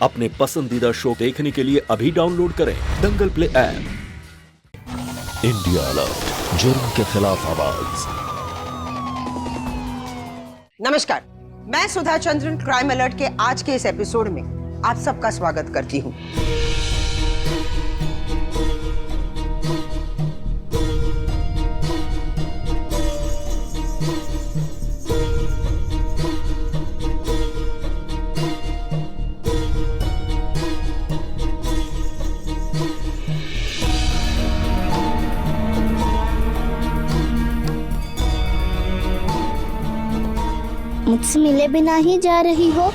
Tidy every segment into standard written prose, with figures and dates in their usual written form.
अपने पसंदीदा शो देखने के लिए अभी डाउनलोड करें दंगल प्ले ऐप। इंडिया अलर्ट, जुर्म के खिलाफ आवाज। नमस्कार, मैं सुधा चंद्रन क्राइम अलर्ट के आज के इस एपिसोड में आप सबका स्वागत करती हूँ। मुझसे मिले बिना ही जा रही हो?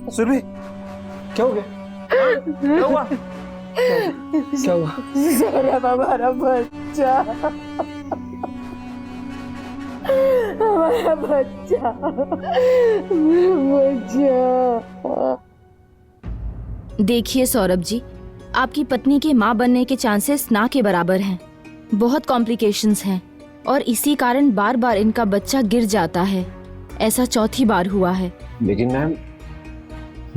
सुरभि, क्या हो गया? क्या हुआ? क्या हुआ? सौरभ, हमारा बच्चा, हमारा बच्चा, देखिए सौरभ जी, आपकी पत्नी के माँ बनने के चांसेस ना के बराबर हैं। बहुत कॉम्प्लिकेशंस हैं और इसी कारण बार बार इनका बच्चा गिर जाता है। ऐसा चौथी बार हुआ है। लेकिन मैम,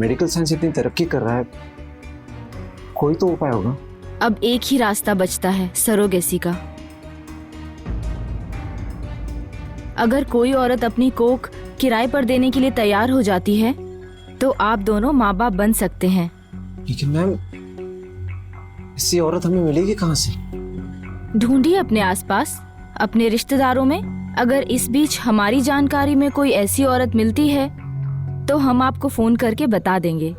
मेडिकल साइंस इतनी तरक्की कर रहा है, कोई तो उपाय होगा। अब एक ही रास्ता बचता है, सरोगेसी का। अगर कोई औरत अपनी कोख किराए पर देने के लिए तैयार हो जाती है तो आप दोनों माँ बाप बन सकते हैं। लेकिन मैम, ऐसी औरत हमें मिलेगी कहाँ से? ढूंढिए अपने आसपास, अपने रिश्तेदारों में। अगर इस बीच हमारी जानकारी में कोई ऐसी औरत मिलती है तो हम आपको फोन करके बता देंगे।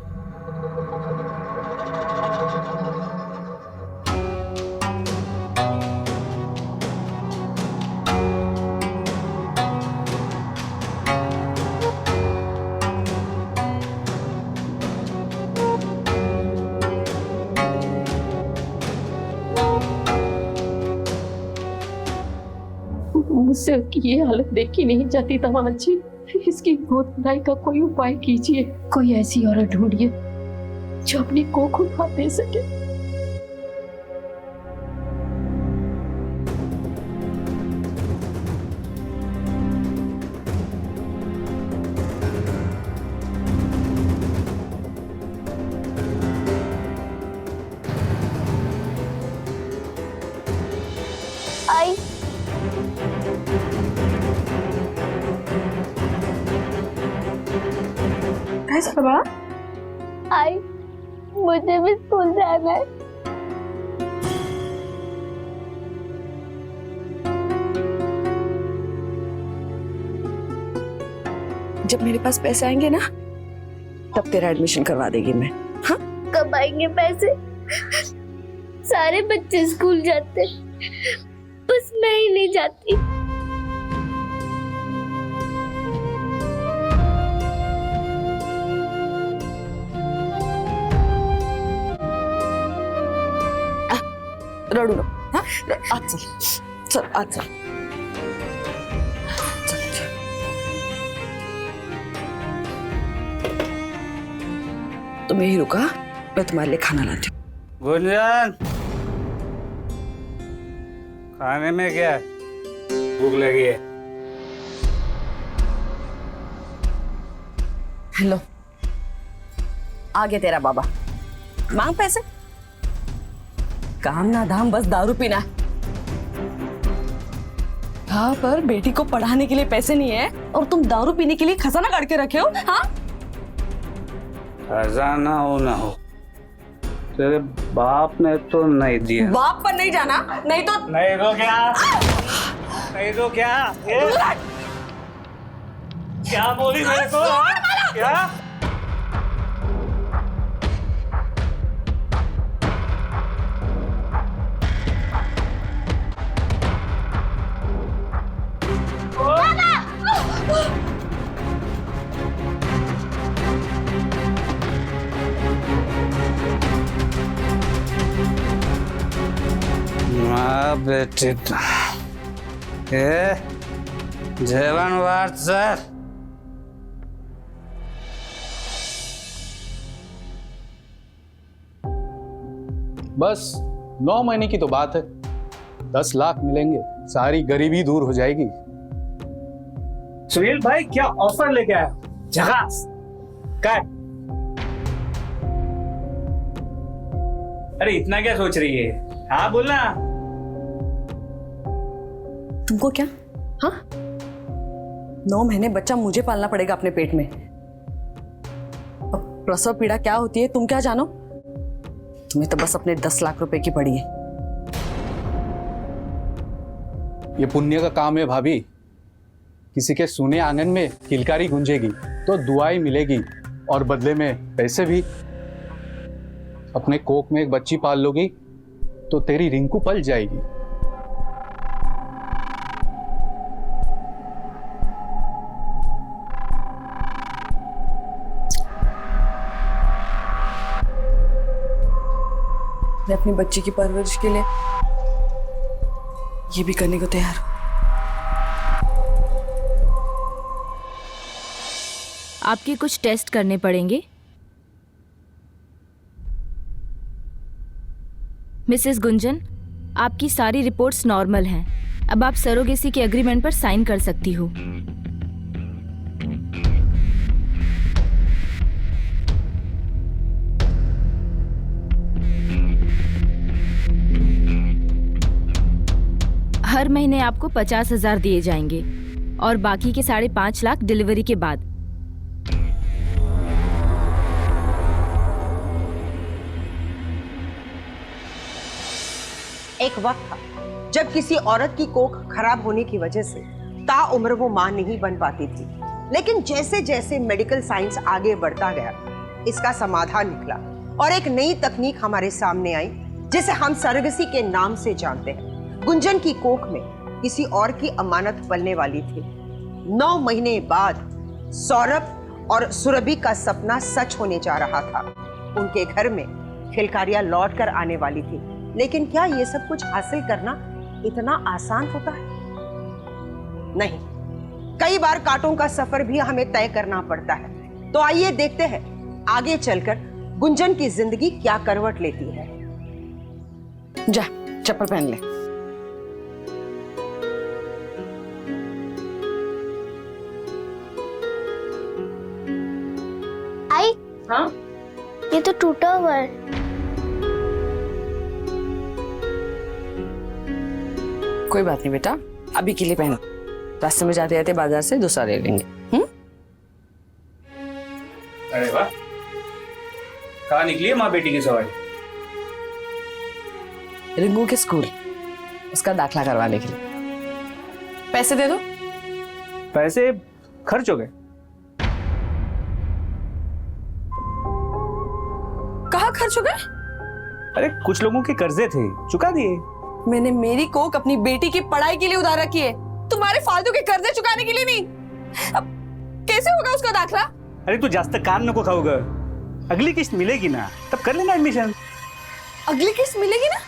मुझसे ये हालत देखी नहीं जाती तमाम जी। इसकी गोद भराई का कोई उपाय कीजिए। कोई ऐसी औरत ढूंढिए जो अपनी कोख उठा दे सके। आई आई, मुझे भी स्कूल जाना है। जब मेरे पास पैसे आएंगे ना, तब तेरा एडमिशन करवा देगी मैं। हाँ? कब आएंगे पैसे? सारे बच्चे स्कूल जाते, बस मैं ही नहीं जाती। रडू नको, हाँ? आज चल, चल आज चल। तुम यही रुका, मैं तुम्हारे लिए खाना लाती हूँ। गुंजन, खाने में क्या है? भूख लगी है। हेलो, आ गया तेरा बाबा। मांग पैसे। काम ना धाम, बस दारू पीना। हाँ, पर बेटी को पढ़ाने के लिए पैसे नहीं है और तुम दारू पीने के लिए खजाना गाड़ के रखे हो। हाँ, खजाना हो ना हो, तेरे बाप ने तो नहीं दिया। बाप पर नहीं जाना, नहीं तो नहीं तो क्या? नहीं तो क्या? क्या बोली मेरे को? क्या? बेटे जेवन वार्ड सर। बस 9 महीने की तो बात है, 10 लाख मिलेंगे, सारी गरीबी दूर हो जाएगी। सुनील भाई क्या ऑफर लेके आया? झकास। क्या? अरे इतना क्या सोच रही है? हाँ बोलना। तुमको क्या? हाँ, 9 महीने बच्चा मुझे पालना पड़ेगा अपने पेट में। अब प्रसव पीड़ा क्या होती है तुम क्या जानो? तुम्हें तो बस अपने 10 लाख रुपए की पड़ी है। ये पुण्य का काम है भाभी। किसी के सुने आंगन में किलकारी गूंजेगी तो दुआएं मिलेगी और बदले में पैसे भी। अपने कोख में एक बच्ची पाल लोगी तो तेरी रिंकू पल जाएगी। मैं अपनी बच्ची की परवरिश के लिए ये भी करने को तैयार हूं। आपके कुछ टेस्ट करने पड़ेंगे। मिसेस गुंजन, आपकी सारी रिपोर्ट्स नॉर्मल हैं। अब आप सरोगेसी के एग्रीमेंट पर साइन कर सकती हो। हर महीने आपको 50,000 दिए जाएंगे और बाकी के 5.5 लाख डिलीवरी के बाद। एक वक्त था जब किसी औरत की कोख खराब होने की वजह से ताउम्र वो मां नहीं बन पाती थी, लेकिन जैसे जैसे मेडिकल साइंस आगे बढ़ता गया इसका समाधान निकला और एक नई तकनीक हमारे सामने आई जिसे हम सरोगेसी के नाम से जानते हैं। गुंजन की कोख में किसी और की अमानत पलने वाली थी। 9 महीने बाद सौरभ और सुरभि का सपना सच होने जा रहा था। उनके घर में खिलकारियां लौट कर आने वाली थी। लेकिन क्या ये सब कुछ हासिल करना इतना आसान होता है? नहीं, कई बार कांटों का सफर भी हमें तय करना पड़ता है। तो आइए देखते हैं आगे चलकर गुंजन की जिंदगी क्या करवट लेती है। जा, चप्पल पहन ले। आई, हाँ, ये तो टूटा हुआ है। कोई बात नहीं बेटा, अभी के लिए पहनो। रास्ते में जाते जाते बाजार से दूसरा ले लेंगे। अरे वाह, कहाँ निकली है माँ बेटी की सवारी? रिंकू के स्कूल, उसका दाखला करवाने के लिए। पैसे दे दो। पैसे खर्च हो गए। कहाँ खर्च हो गए? अरे कुछ लोगों के कर्जे थे, चुका दिए। मैंने मेरी कोख अपनी बेटी की पढ़ाई के लिए उधार रखी है, तुम्हारे फालतू के कर्जे चुकाने के लिए नहीं। अब कैसे होगा उसका दाखला? अरे तू जास्त कान नको खाऊगा, अगली किस्त मिलेगी ना, तब कर लेना एडमिशन। अगली किस्त मिलेगी ना?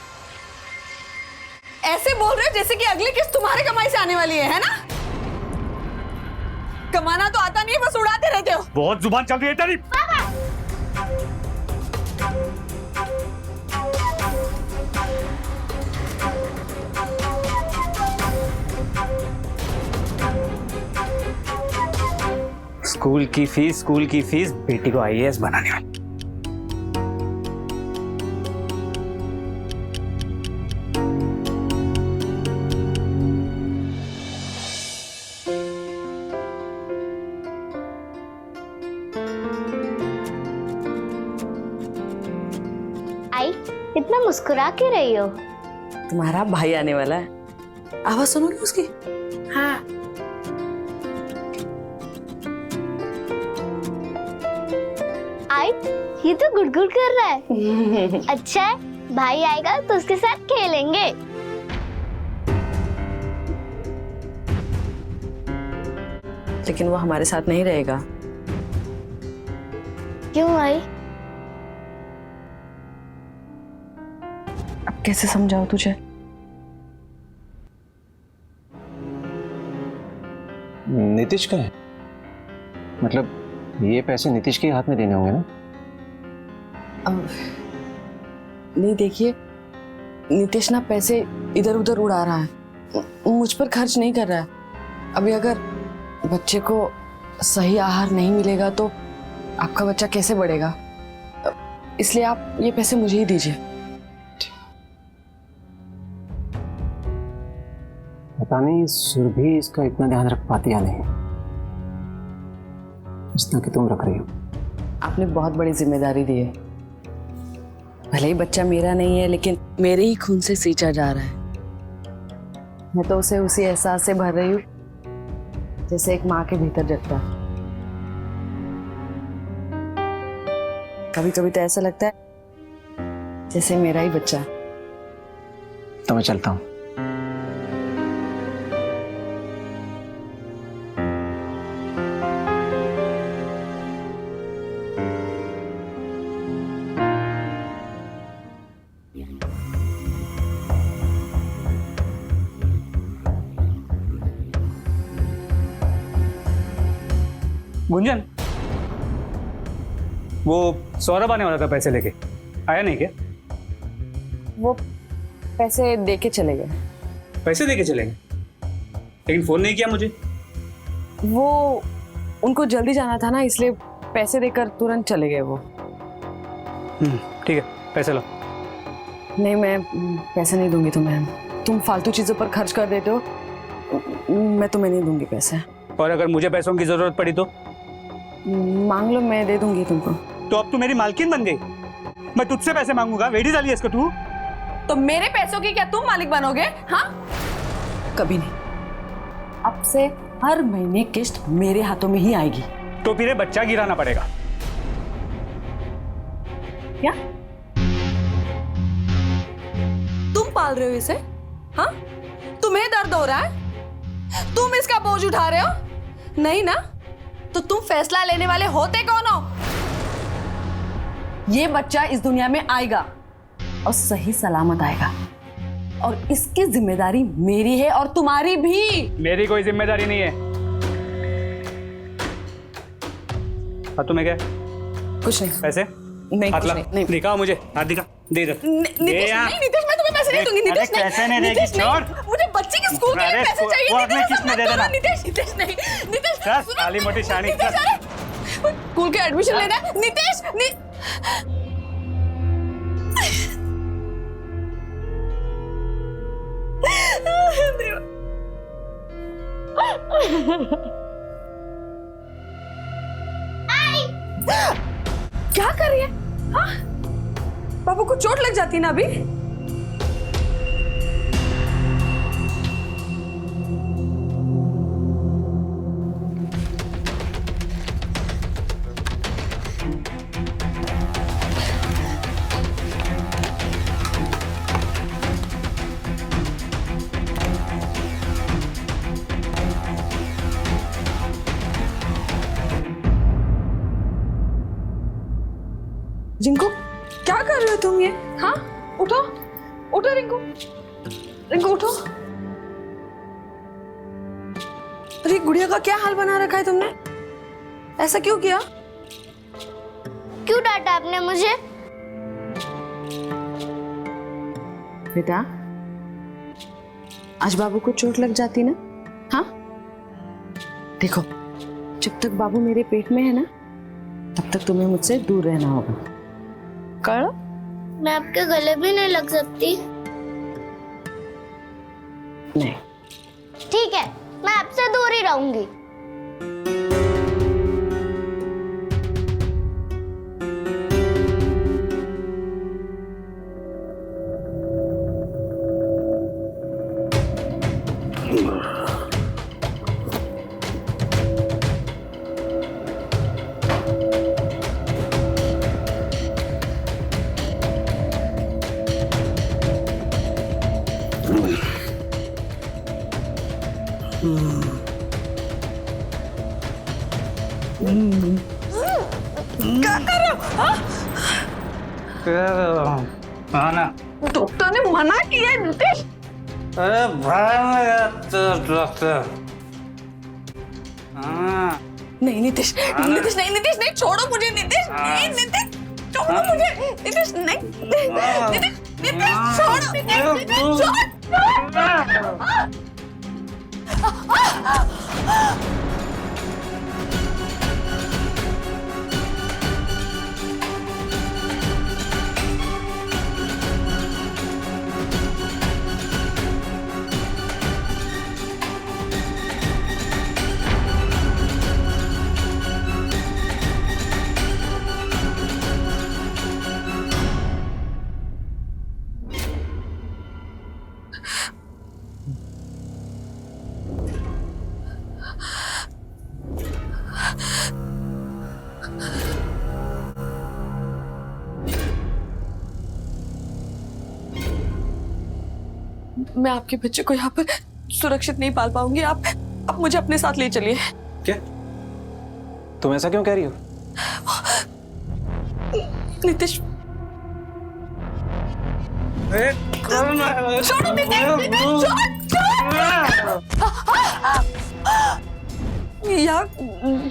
ऐसे बोल रहे हो जैसे कि अगली किस्त तुम्हारे कमाई से आने वाली है ना? कमाना तो आता नहीं है, बस उड़ाते रहते हो। बहुत जुबान चल रही है तेरी। स्कूल की फीस बेटी को आईएएस बनाने वाली। आई, इतना मुस्कुरा क्यों रही हो? तुम्हारा भाई आने वाला है, आवाज सुनोगी उसकी? हाँ। आई, ये तो गुड़गुड़ कर रहा है। अच्छा है, भाई आएगा तो उसके साथ खेलेंगे। लेकिन वो हमारे साथ नहीं रहेगा। क्यों आई? अब कैसे समझाऊं तुझे? नीतीश का है, मतलब ये पैसे नीतीश के हाथ में देने होंगे ना? नहीं, देखिए नीतीश ना पैसे इधर उधर उड़ा रहा है, मुझ पर खर्च नहीं कर रहा है। अभी अगर बच्चे को सही आहार नहीं मिलेगा तो आपका बच्चा कैसे बढ़ेगा? इसलिए आप ये पैसे मुझे ही दीजिए। पता नहीं सुरभि इसका इतना ध्यान रख पाती या नहीं, जितना कि तुम रख रही हो। आपने बहुत बड़ी जिम्मेदारी दी है। भले ही बच्चा मेरा नहीं है, लेकिन मेरे ही खून से सींचा जा रहा है। मैं तो उसे उसी एहसास से भर रही हूँ जैसे एक माँ के भीतर जगता है। कभी कभी तो ऐसा लगता है जैसे मेरा ही बच्चा है। तो मैं चलता हूँ। गुंजन, वो सौरभ आने वाला था पैसे लेके, आया नहीं क्या? वो पैसे दे के चले गए। पैसे देके चले गए, लेकिन फोन नहीं किया मुझे। वो उनको जल्दी जाना था ना, इसलिए पैसे देकर तुरंत चले गए वो। ठीक है, पैसे लो। नहीं, मैं पैसे नहीं दूंगी तुम्हें। तुम फालतू चीजों पर खर्च कर देते हो, मैं तुम्हें नहीं दूंगी पैसे। और अगर मुझे पैसों की जरूरत पड़ी तो? मांग लो, मैं दे दूंगी तुमको। तो अब तू मेरी मालकिन बन गई, मैं तुझसे पैसे मांगूंगा? वेडी डाली है इसको तू। तो मेरे पैसों की क्या तुम मालिक बनोगे? हाँ, कभी नहीं। अब से हर महीने किस्त मेरे हाथों में ही आएगी। तो फिर ये बच्चा गिराना पड़ेगा। क्या तुम पाल रहे हो इसे? हाँ, तुम्हें दर्द हो रहा है? तुम इसका बोझ उठा रहे हो? नहीं ना? तो तुम फैसला लेने वाले होते कौन हो? ये बच्चा इस दुनिया में आएगा और सही सलामत आएगा, और इसकी जिम्मेदारी मेरी है और तुम्हारी भी। मेरी कोई जिम्मेदारी नहीं है। और तुम्हें क्या? कुछ नहीं। पैसे नहीं, हाथ कुछ ला, नहीं। दिखा मुझे, हाथ दिखा, दे इधर। नीतीश, यहाँ। नहीं नीतीश, मैं तुम्हें पैसे नहीं दूंगी। नीतीश, अरे कैसे नहीं देगी? नीतीश, छोड़। मुझे बच्चे के स्कूल के लिए अरे पैसे चाहिए। वो अपने नीतीश, किस्त में दे देना। नीतीश, नीतीश नहीं। नीतीश, चल, सुनो। काली मोटी शानी, नीतीश, चल। अरे, स्कूल के एडमिशन लेना है। नीतीश, क्या कर रही है? हाँ? बाबू को चोट लग जाती ना अभी। रिंकू, क्या कर रहे हो तुम ये? हाँ, उठो उठो रिंकू, रिंकू उठो। अरे गुड़िया का क्या हाल बना रखा है तुमने? ऐसा क्यों किया? क्यों डांटा आपने मुझे? बेटा, आज बाबू को चोट लग जाती ना? हाँ, देखो जब तक बाबू मेरे पेट में है ना, तब तक तुम्हें मुझसे दूर रहना होगा। करो। मैं आपके गले भी नहीं लग सकती। नहीं। ठीक है, मैं आपसे दूर ही रहूंगी। आना। डॉक्टर ने मना किया है नितेश। अरे भाई डॉक्टर। नहीं नितेश, नितेश नहीं, नितेश नहीं, छोड़ो मुझे नितेश, नहीं नितेश, छोड़ो मुझे नितेश, नहीं नितेश, नितेश छोड़ो, नितेश छोड़। मैं आपके बच्चे को यहाँ पर सुरक्षित नहीं पाल पाऊंगी। आप मुझे अपने साथ ले चलिए। क्या? तुम ऐसा क्यों कह रही हो? नितेश छोड़ो, नितेश यहाँ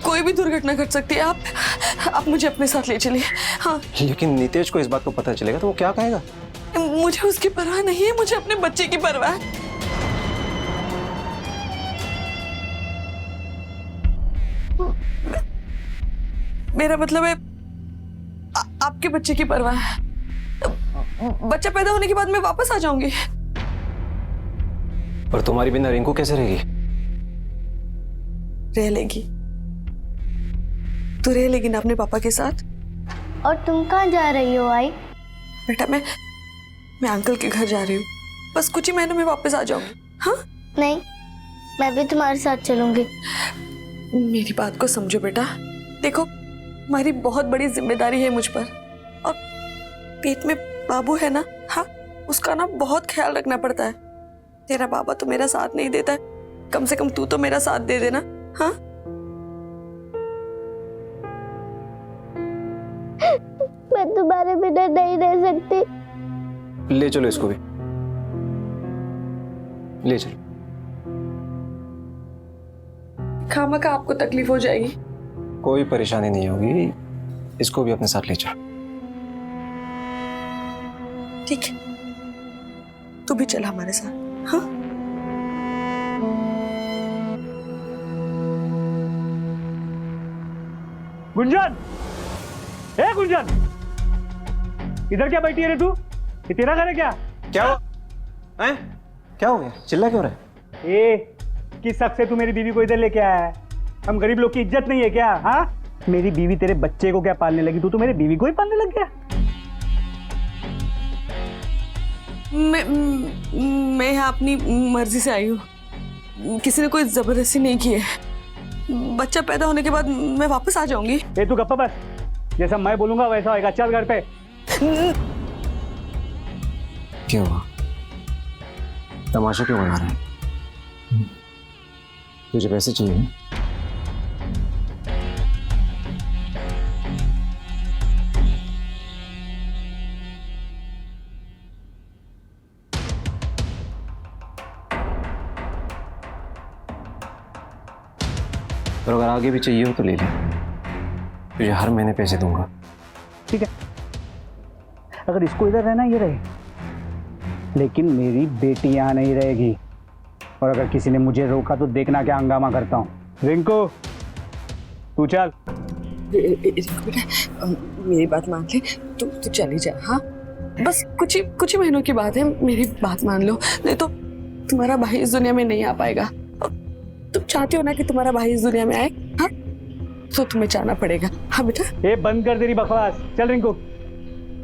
कोई भी दुर्घटना घट सकती है। आप मुझे अपने साथ ले चलिए। हाँ। लेकिन नितेश को इस बात को पता चलेगा तो वो क्या कहेगा? मुझे उसकी परवाह नहीं है, मुझे अपने बच्चे की परवाह है। मेरा मतलब है आपके बच्चे की परवाह है। बच्चा पैदा होने के बाद मैं वापस आ जाऊंगी। पर तुम्हारी बिना रिंकू कैसे रहेगी? रह लेगी। तू रह लेगी ना अपने पापा के साथ। और तुम कहाँ जा रही हो आई? बेटा मैं अंकल के घर जा रही हूँ। बस कुछ ही महीनों में वापस आ जाऊंगी। हाँ? नहीं, मैं भी तुम्हारे साथ चलूंगी। मेरी बात को समझो बेटा। देखो, हमारी बहुत बड़ी जिम्मेदारी है मुझ पर, और पेट में बाबू है ना, हाँ, उसका ना बहुत ख्याल रखना पड़ता है। तेरा बाबा तो मेरा साथ नहीं देता है, कम से कम तू तो मेरा साथ दे देना। हाँ? मैं तुम्हारे बिना नहीं रह सकती। ले चलो इसको भी, ले चलो। खामखा आपको तकलीफ हो जाएगी। कोई परेशानी नहीं होगी, इसको भी अपने साथ ले चलो। ठीक है, तू भी चल हमारे साथ। हाँ? गुंजन, ए गुंजन, इधर क्या बैठी है रे तू? ये तेरा घर है क्या? क्या हुआ? हैं? क्या हो गया? चिल्ला क्यों रहा है? ए, किस हक से तू मेरी बीवी को इधर लेके आया है? हम गरीब लोग की इज्जत नहीं है क्या? हाँ, मेरी बीवी तेरे बच्चे को क्या पालने लगी, तू तो मेरी बीवी को ही पालने लग गया। मैं यहाँ अपनी मर्जी से आई हूँ, किसी ने कोई जबरदस्ती नहीं की है। बच्चा पैदा होने के बाद मैं वापस आ जाऊंगी। ए तू गप्पा बस, जैसा मैं बोलूंगा वैसा होगा। चल घर पे। क्या हुआ? तमाशा क्यों बना रहा है? तुझे पैसे चाहिए? और अगर आगे भी चाहिए हो तो ले ले, तुझे हर महीने पैसे दूंगा। ठीक है, अगर इसको इधर रहना ये रहे, लेकिन मेरी बेटी यहाँ नहीं रहेगी। और अगर किसी ने मुझे रोका तो देखना क्या हंगामा करता हूँ। रिंकू, तू चल। रिंकू बेटा, मेरी बात मान ले, तू चली जा। हाँ, बस कुछ ही महीनों की बात है, मेरी बात मान लो, नहीं तो तुम्हारा भाई इस दुनिया में नहीं आ पाएगा। तुम चाहती हो ना कि तुम्हारा भाई इस दुनिया में आए? हाँ, तो तुम्हें जाना पड़ेगा। हाँ बेटा। ए बंद कर तेरी बकवास, चल रिंकू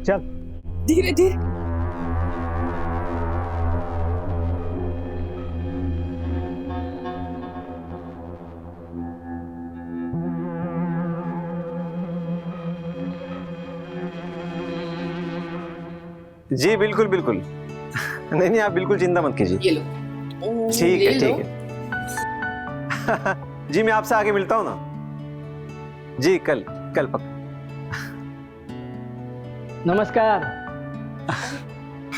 चल। धीरे धीरे। जी बिल्कुल बिल्कुल। नहीं नहीं, आप बिल्कुल चिंता मत कीजिए। ये लो। ठीक है ठीक है। जी मैं आपसे आगे मिलता हूँ ना जी, कल पक्का। नमस्कार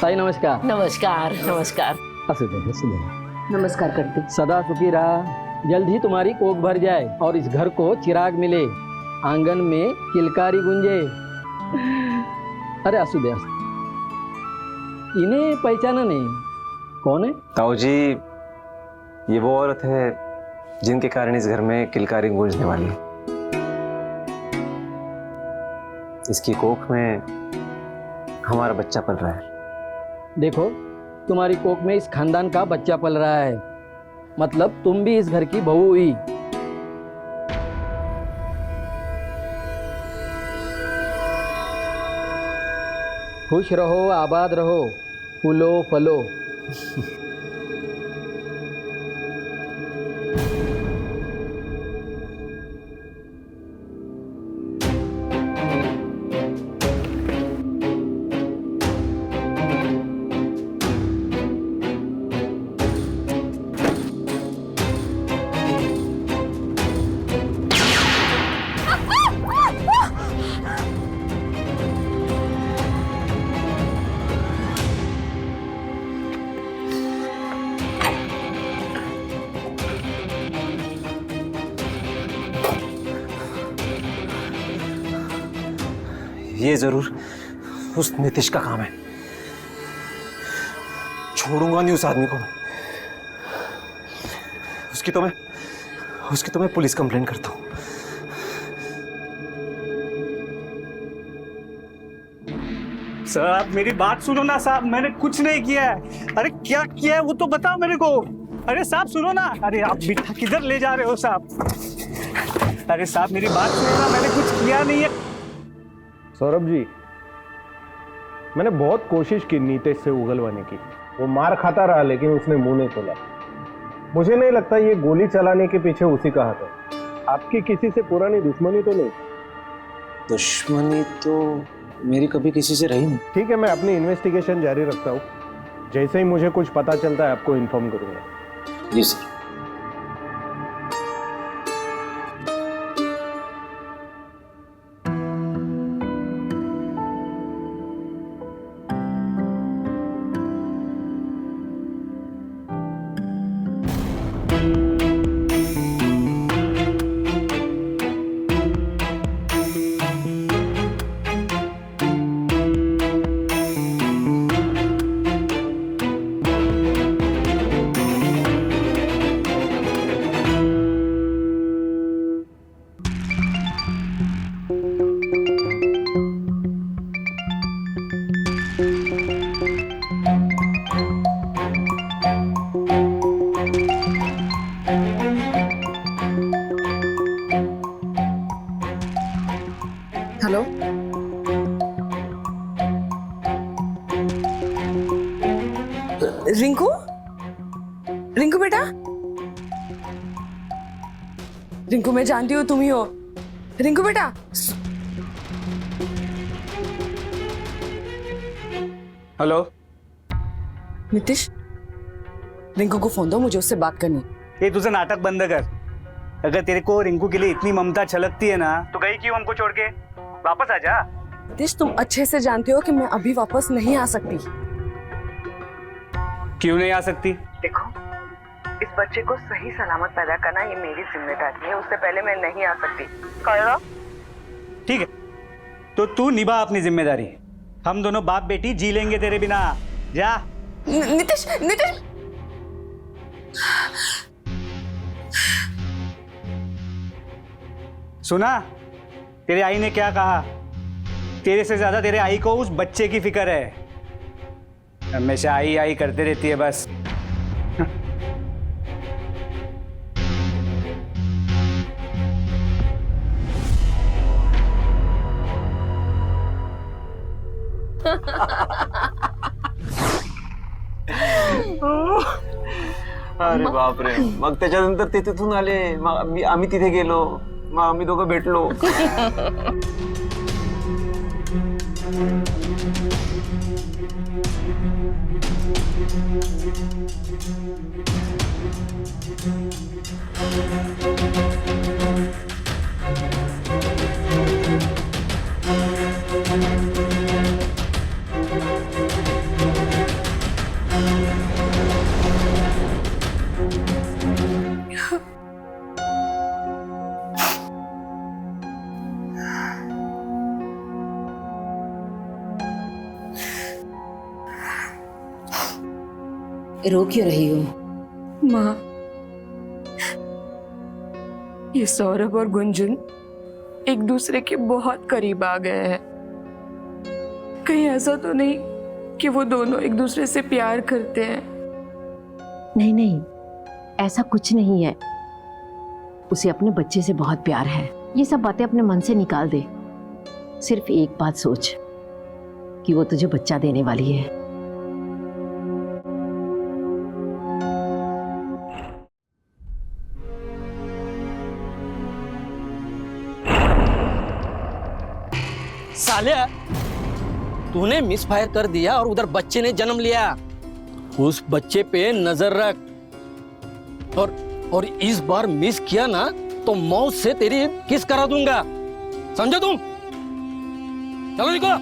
ताई, नमस्कार। नमस्कार नमस्कार। असू दे। नमस्कार करते। सदा सुखी रहा, जल्द ही तुम्हारी कोख भर जाए और इस घर को चिराग मिले, आंगन में किलकारी गुंजे। अरे असू दे, इन्हें पहचाना नहीं, कौन है? ताऊ जी, ये वो औरत है जिनके कारण इस घर में किलकारी गूंजने वाली है। इसकी कोख में हमारा बच्चा पल रहा है। देखो, तुम्हारी कोख में इस खानदान का बच्चा पल रहा है, मतलब तुम भी इस घर की बहू हुई। खुश रहो, आबाद रहो, फूलो फलो। ये जरूर उस नीतीश का काम है। छोड़ूंगा नहीं उस आदमी को। उसकी तो मैं पुलिस कंप्लेंट करता हूं। साहब मेरी बात सुनो ना साहब, मैंने कुछ नहीं किया है। अरे क्या किया है वो तो बताओ मेरे को। अरे साहब सुनो ना। अरे आप बिठा किधर ले जा रहे हो साहब? अरे साहब मेरी बात सुनो ना, मैंने कुछ किया नहीं है। सौरभ जी, मैंने बहुत कोशिश की नीतीश से उगलवाने की। वो मार खाता रहा लेकिन उसने मुंह नहीं खोला। मुझे नहीं लगता ये गोली चलाने के पीछे उसी का हाथ है। आपकी किसी से पुरानी दुश्मनी तो नहीं? दुश्मनी तो मेरी कभी किसी से रही नहीं। ठीक है, मैं अपनी इन्वेस्टिगेशन जारी रखता हूँ। जैसे ही मुझे कुछ पता चलता है आपको इन्फॉर्म करूंगा। जी सर। हेलो, रिंकू? रिंकू बेटा? रिंकू, मैं जानती हूँ तुम ही हो। रिंकू बेटा? हेलो नीतीश, रिंकू को फोन दो, मुझे उससे बात करनी। ये तुझे नाटक बंद कर। अगर तेरे को रिंकू के लिए इतनी ममता छलकती है ना, तो गई क्यों हमको छोड़ के? वापस आ जा। नीतीश, तुम अच्छे से जानते हो कि मैं अभी वापस नहीं आ सकती। क्यों नहीं आ सकती? देखो, इस बच्चे को सही सलामत पैदा करना ये मेरी जिम्मेदारी है। उससे पहले मैं नहीं आ सकती। ठीक है, तो तू निभा अपनी जिम्मेदारी। हम दोनों बाप बेटी जी लेंगे तेरे बिना। जा। नीतीश, नीतीश, सुना तेरे आई ने क्या कहा? तेरे से ज्यादा तेरे आई को उस बच्चे की फिक्र है। हमेशा आई आई करते रहती है बस। अरे बापरे, मग त्याच्यानंतर ते तिथून आले, मग आम्ही तिथे गेलो, मग आम्ही दोघं भेटलो. रो क्यों रही हो? माँ, ये सौरभ और गुंजन एक दूसरे के बहुत करीब आ गए हैं। कहीं ऐसा तो नहीं कि वो दोनों एक दूसरे से प्यार करते हैं? नहीं नहीं, ऐसा कुछ नहीं है। उसे अपने बच्चे से बहुत प्यार है। ये सब बातें अपने मन से निकाल दे। सिर्फ एक बात सोच कि वो तुझे बच्चा देने वाली है। सालिया, तूने मिस फायर कर दिया और उधर बच्चे ने जन्म लिया। उस बच्चे पे नजर रख और इस बार मिस किया ना तो मौत से तेरी किस करा दूंगा, समझो तुम? चलो निकलो।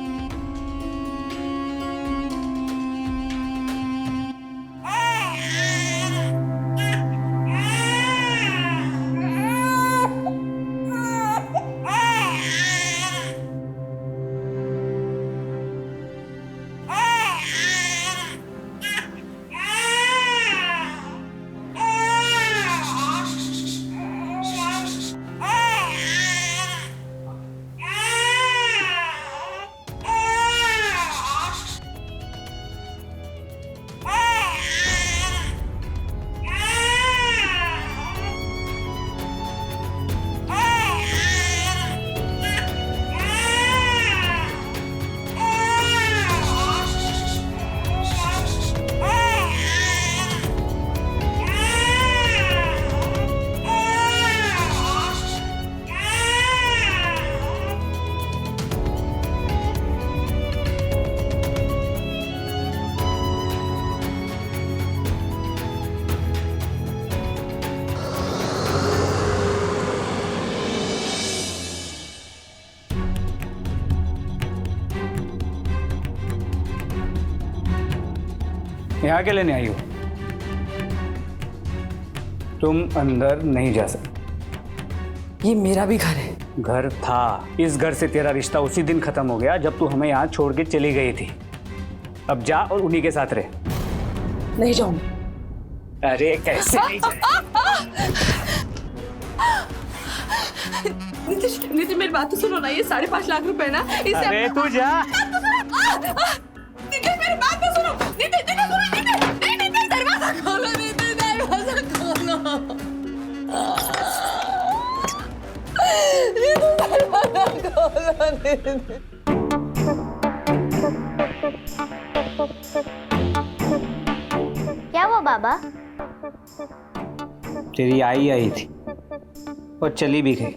यहाँ के लेने आई हो? तुम अंदर नहीं जा सकते। ये मेरा भी घर है। घर था। इस घर से तेरा रिश्ता उसी दिन खत्म हो गया जब तू हमें यहाँ छोड़ के चली गई थी। अब जा और उन्हीं के साथ रह। नहीं जाऊंगी। अरे कैसे नहीं जाए? नीतीश, मेरी बात तो सुनो ना। ये 5.5 लाख रुपए ना, इसे अरे तू जा। नीतीश, मेरी बात तो सुनो। नीतीश, नीतीश, दरवाजा खोलो। नीतीश, दरवाजा खोलो। क्या हुआ बाबा? तेरी आई थी और चली भी गई।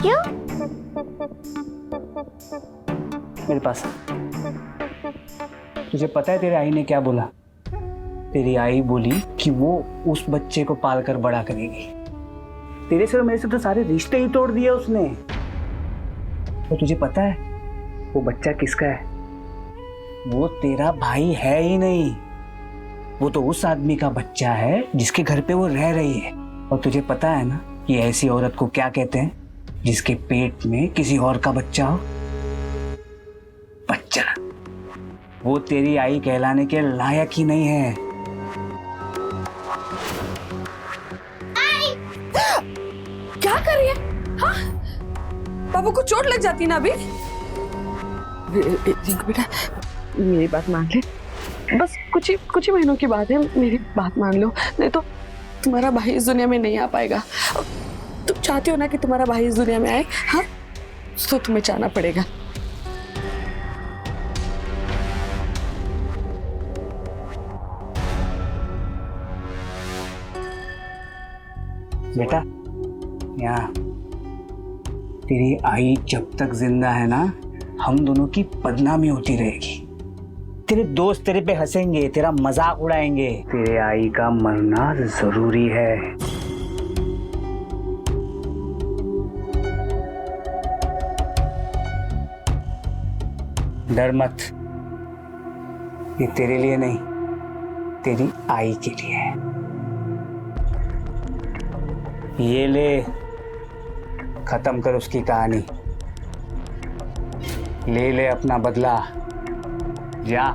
क्यों? मेरे पास। तुझे पता है तेरे आई ने क्या बोला? तेरी आई बोली कि वो उस बच्चे को पालकर बड़ा करेगी। तेरे से और मेरे से तो सारे रिश्ते ही तोड़ दिए उसने। तो तुझे पता है वो बच्चा किसका है? वो तेरा भाई है ही नहीं। वो तो उस आदमी का बच्चा है जिसके घर पे वो रह रही है। और तुझे पता है ना कि ऐसी औरत को क्या कहते हैं? जिसके पेट में किसी और का बच्चा हो। बच्चा। वो तेरी आई कहलाने के लायक ही नहीं है। क्या कर रही है? हाँ, बाबू को चोट लग जाती ना अभी। रिंकू बेटा, मेरी बात मान ले, बस कुछ ही महीनों की बात है, मेरी बात मान लो, नहीं तो तुम्हारा भाई इस दुनिया में नहीं आ पाएगा। तुम चाहते हो ना कि तुम्हारा भाई इस दुनिया में आए? हाँ, तो तुम्हें चाहना पड़ेगा। बेटा, यहाँ तेरी आई जब तक जिंदा है ना, हम दोनों की बदनामी होती रहेगी। तेरे दोस्त तेरे पे हंसेंगे, तेरा मजाक उड़ाएंगे। तेरे आई का मरना जरूरी है। डर मत, ये तेरे लिए नहीं, तेरी आई के लिए है। ये ले, खत्म कर उसकी कहानी, ले अपना बदला, जा।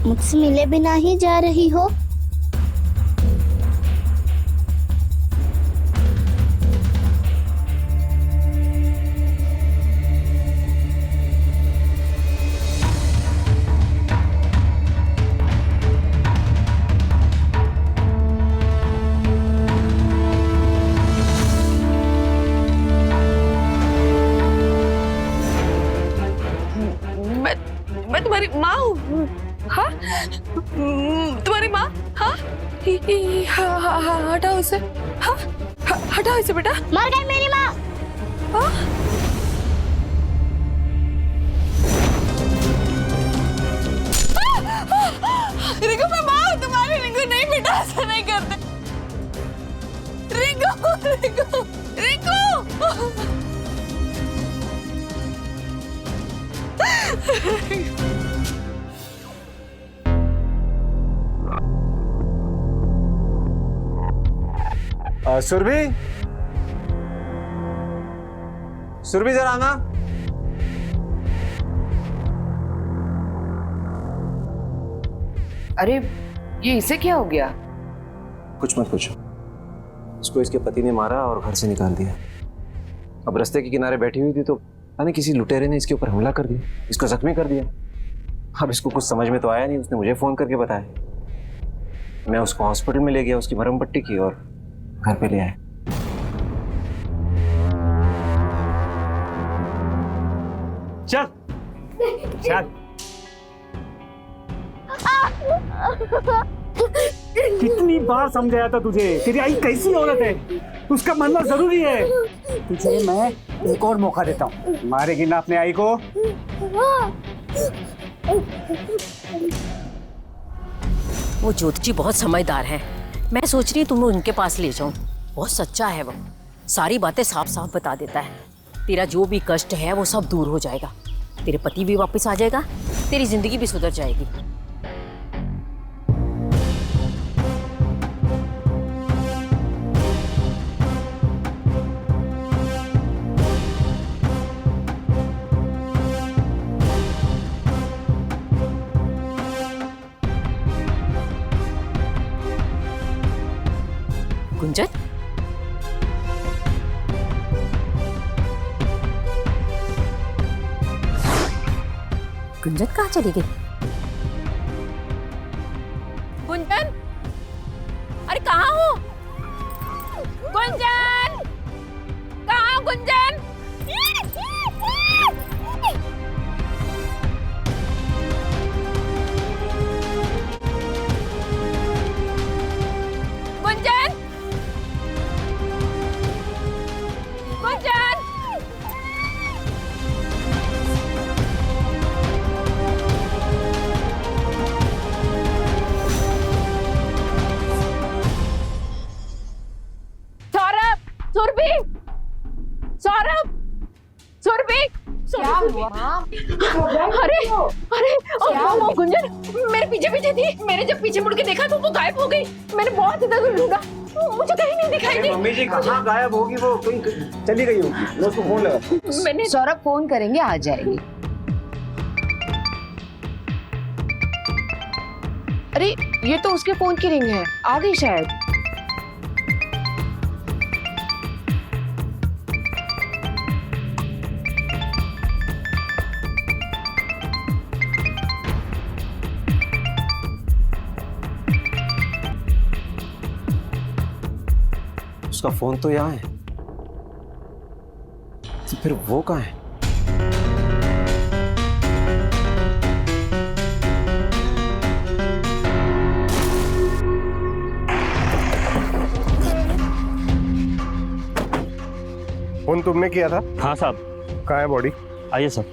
मुझसे मिले बिना ही जा रही हो? मैं तुम्हारी माँ हूँ। हाँ, तुम्हारी माँ। हाँ, हटाओ इसे। हाँ, हटाओ इसे बेटा। मर गई मेरी माँ। हाँ? रिंकू, मैं माँ हूँ तुम्हारी। रिंकू नहीं बेटा, ऐसा नहीं करते। रिंकू, रिंकू, रिंकू। सुरभि, सुरभि जरा आना। अरे ये इसे क्या हो गया? कुछ मत पूछो, इसको इसके पति ने मारा और घर से निकाल दिया। अब रास्ते के किनारे बैठी हुई थी तो पता किसी लुटेरे ने इसके ऊपर हमला कर दिया, इसको जख्मी कर दिया। अब इसको कुछ समझ में तो आया नहीं, उसने मुझे फोन करके बताया। मैं उसको हॉस्पिटल में ले गया, उसकी मरहम पट्टी की और घर पे ले आया। चल चल। कितनी बार समझाया था तुझे, तेरी आई कैसी औरत है, उसका मरना जरूरी है। तुझे मैं एक और मौका देता हूँ, मारेगी ना अपने आई को? वो ज्योति जी बहुत समझदार है, मैं सोच रही हूँ तुम्हें उनके पास ले जाऊं। बहुत सच्चा है वो, सारी बातें साफ साफ बता देता है। तेरा जो भी कष्ट है वो सब दूर हो जाएगा, तेरे पति भी वापस आ जाएगा, तेरी जिंदगी भी सुधर जाएगी। गुंजन, गुंजन कहाँ चली गई? गुंजन, अरे कहाँ हो? गुंजन, कहाँ हो गुंजन? गुंजन, गुंजन, अरे अरे ओ गुंजन मेरे पीछे पीछे थी, मैंने जब पीछे मुड़ के देखा तो वो गायब हो गई। मैंने बहुत इधर उधर ढूंढा, मुझे कहीं नहीं दिखाई दी। मम्मी जी कहाँ गायब होगी, वो कहीं चली गई होगी। मैं उसको फोन लगा। मैंने सौरभ फोन करेंगे, आ जाएगी। अरे ये तो उसके फोन की रिंग है, आ गई शायद। उसका फोन तो यहाँ है, तो फिर वो कहाँ है? फोन तुमने किया था? हाँ साहब। कहाँ है बॉडी? आइए सर।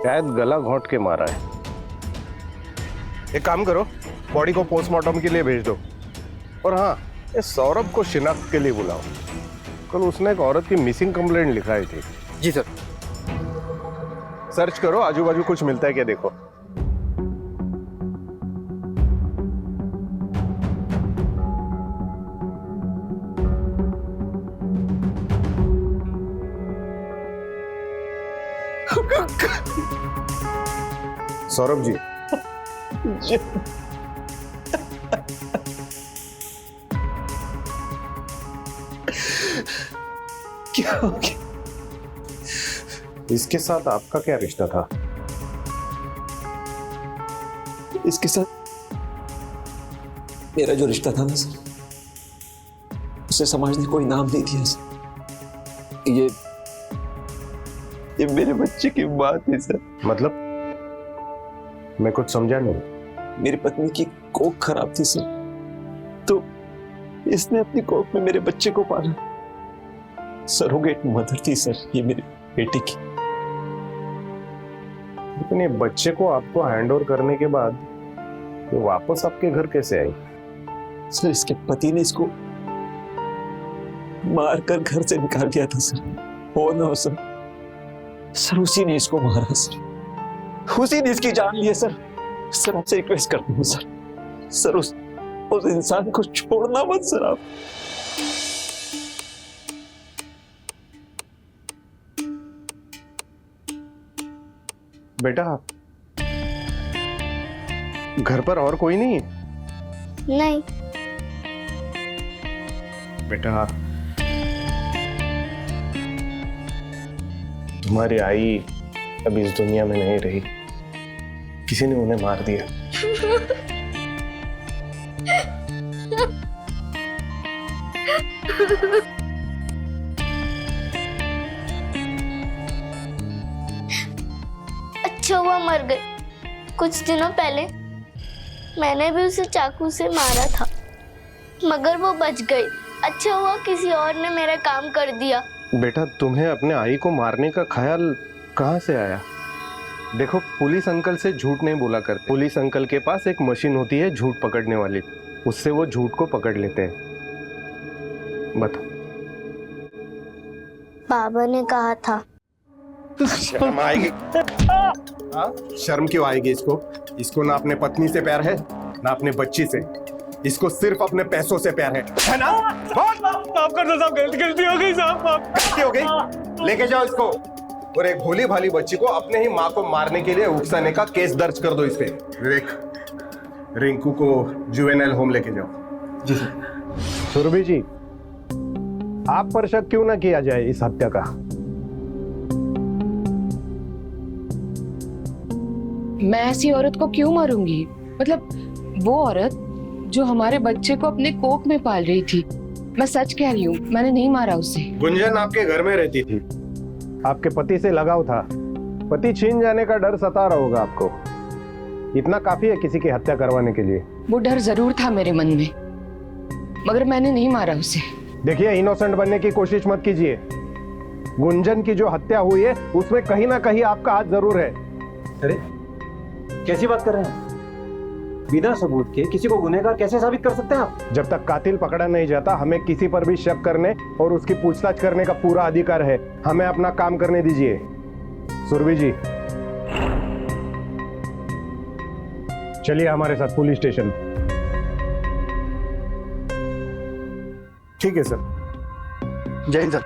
शायद गला घोंट के मारा है। एक काम करो, बॉडी को पोस्टमार्टम के लिए भेज दो। और हाँ, इस सौरभ को शिनाख्त के लिए बुलाओ। कल उसने एक औरत की मिसिंग कंप्लेंट लिखाई थी। जी सर। सर्च करो, आजू बाजू कुछ मिलता है क्या देखो। सौरभ जी, क्या हो गया? इसके साथ आपका क्या रिश्ता था? इसके साथ मेरा जो रिश्ता था ना सर, उसे समाज ने कोई नाम नहीं दिया सर। ये मेरे बच्चे की बात है सर। मतलब मैं कुछ समझा नहीं। मेरी पत्नी की कोख खराब थी सर, तो इसने अपनी कोख में मेरे बच्चे को पाला। सरोगेट मदर थी सर ये मेरी बेटी की। लेकिन ये बच्चे को आपको हैंड ओवर करने के बाद ये वापस आपके घर कैसे आई? सर इसके पति ने इसको मारकर घर से निकाल दिया था सर। हो ना हो सर, उसी ने इसको मारा सर, उसी ने इसकी जान ली है सर। सर आपसे रिक्वेस्ट करता हूँ सर, उस इंसान को छोड़ना मत सर आप। बेटा, घर पर और कोई नहीं है? नहीं। बेटा, तुम्हारी आई अब इस दुनिया में नहीं रही, किसी ने उन्हें मार दिया। अच्छा हुआ मर गए। कुछ दिनों पहले मैंने भी उसे चाकू से मारा था, मगर वो बच गई। अच्छा हुआ किसी और ने मेरा काम कर दिया। बेटा, तुम्हें अपने आई को मारने का ख्याल कहाँ से आया? देखो, पुलिस अंकल से झूठ नहीं बोला करते। पुलिस अंकल के पास एक मशीन होती है झूठ पकड़ने वाली, उससे वो झूठ को पकड़ लेते हैं। बताओ। बाबा ने कहा था। शर्म आएगी? हाँ? शर्म क्यों आएगी इसको? इसको ना अपने पत्नी से प्यार है ना अपने बच्ची से, इसको सिर्फ अपने पैसों से प्यार है ना? माफ कर दो साहब, गलती हो गई साहब। गलती हो गई? लेके जाओ इसको और एक भोली भाली बच्ची को अपने ही माँ को मारने के लिए उकसाने का केस दर्ज कर दो इस पे। विवेक, रिंकू को जुवेनाइल होम लेके जाओ। जी सर। सुरभि जी, आप पर शक क्यों ना किया जाए इस हत्या का? मैं ऐसी औरत को क्यों मारूंगी? मतलब वो औरत जो हमारे बच्चे को अपने कोख में पाल रही थी। मैं सच कह रही हूँ, मैंने नहीं मारा उसे। गुंजन आपके घर में रहती थी, आपके पति से लगाव था, पति छीन जाने का डर सता रहा होगा आपको। इतना काफी है किसी की हत्या करवाने के लिए। वो डर जरूर था मेरे मन में, मगर मैंने नहीं मारा उसे। देखिए, इनोसेंट बनने की कोशिश मत कीजिए। गुंजन की जो हत्या हुई है उसमें कहीं ना कहीं आपका हाथ जरूर है। अरे कैसी बात कर रहे हैं? बिना सबूत के किसी को गुनहगार कैसे साबित कर सकते हैं आप? जब तक कातिल पकड़ा नहीं जाता हमें किसी पर भी शक करने और उसकी पूछताछ करने का पूरा अधिकार है। हमें अपना काम करने दीजिए। सुरभि जी, चलिए हमारे साथ पुलिस स्टेशन। ठीक है सर। जय हिंद सर।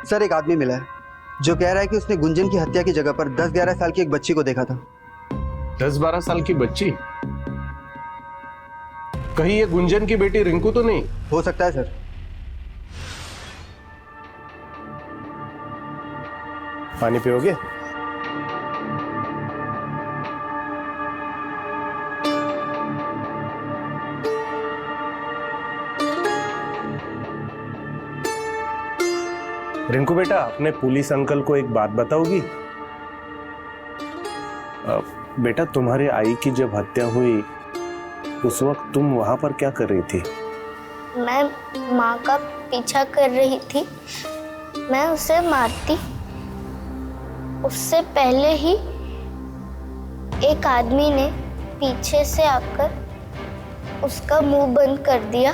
सर, एक आदमी मिला है जो कह रहा है कि उसने गुंजन की हत्या की जगह पर 10-11 साल की एक बच्ची को देखा था। 10-12 साल की बच्ची? कहीं ये गुंजन की बेटी रिंकू तो नहीं? हो सकता है सर। पानी पियोगे? रिंकू बेटा, अपने पुलिस अंकल को एक बात बताओगी? बेटा, तुम्हारे आई की जब हत्या हुई उस वक्त तुम वहां पर क्या कर रही थी? मैं माँ का पीछा कर रही थी। मैं उसे मारती उससे पहले ही एक आदमी ने पीछे से आकर उसका मुंह बंद कर दिया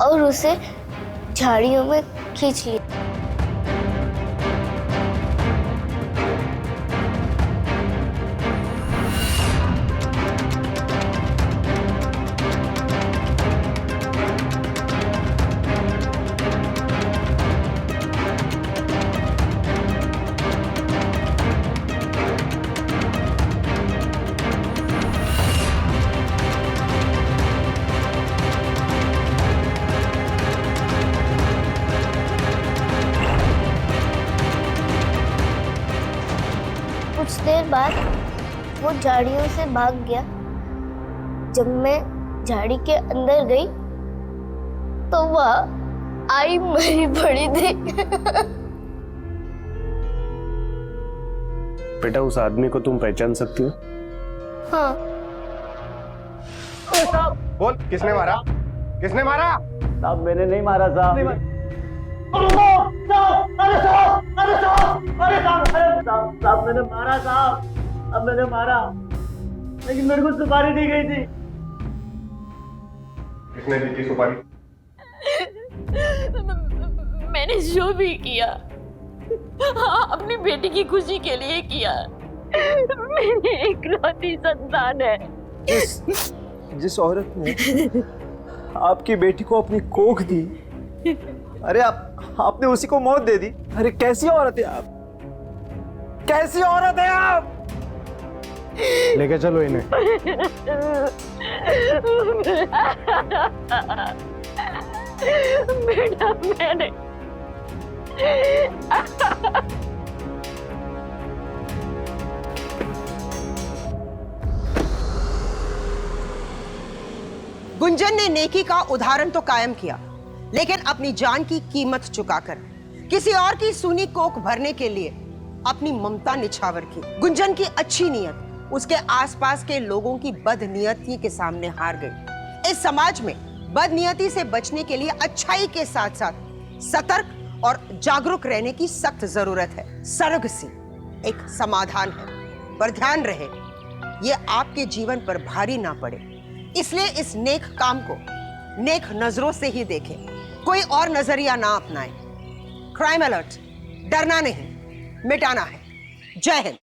और उसे झाड़ियों में खींच लिया। कुछ देर बाद वो झाड़ियों से भाग गया। जब मैं झाड़ी के अंदर गई तो वह आई मरी पड़ी थी। बेटा, उस आदमी को तुम पहचान सकती हो? हाँ। बोल, किसने मारा? किसने मारा? साहब, मैंने नहीं मारा साहब। साहब, मैंने मारा साहब। अब मैंने मारा, लेकिन मेरे को सुपारी दी गई थी। किसने दी थी सुपारी? मैंने जो भी किया, हाँ, अपनी बेटी की खुशी के लिए किया। मेरी इकलौती संतान है। जिस औरत ने आपकी बेटी को अपनी कोख दी, अरे आपने उसी को मौत दे दी। अरे कैसी औरत है आप? कैसी औरत है आप? लेके चलो इन्हें। बेटा, मैंने गुंजन ने नेकी का उदाहरण तो कायम किया, लेकिन अपनी जान की कीमत चुकाकर किसी और की सूनी कोख भरने के लिए अपनी ममता निछावर की। गुंजन की अच्छी नीयत उसके आसपास के लोगों की बदनीयती के सामने हार गई। इस समाज में बदनीयती से बचने के लिए अच्छाई के साथ साथ सतर्क और जागरूक रहने की सख्त जरूरत है। सरगसी एक समाधान है, पर ध्यान रहे ये आपके जीवन पर भारी ना पड़े। इसलिए इस नेक काम को नेक नजरों से ही देखें, कोई और नजरिया ना अपनाएं। क्राइम अलर्ट, डरना नहीं, मिटाना है। जय हिंद।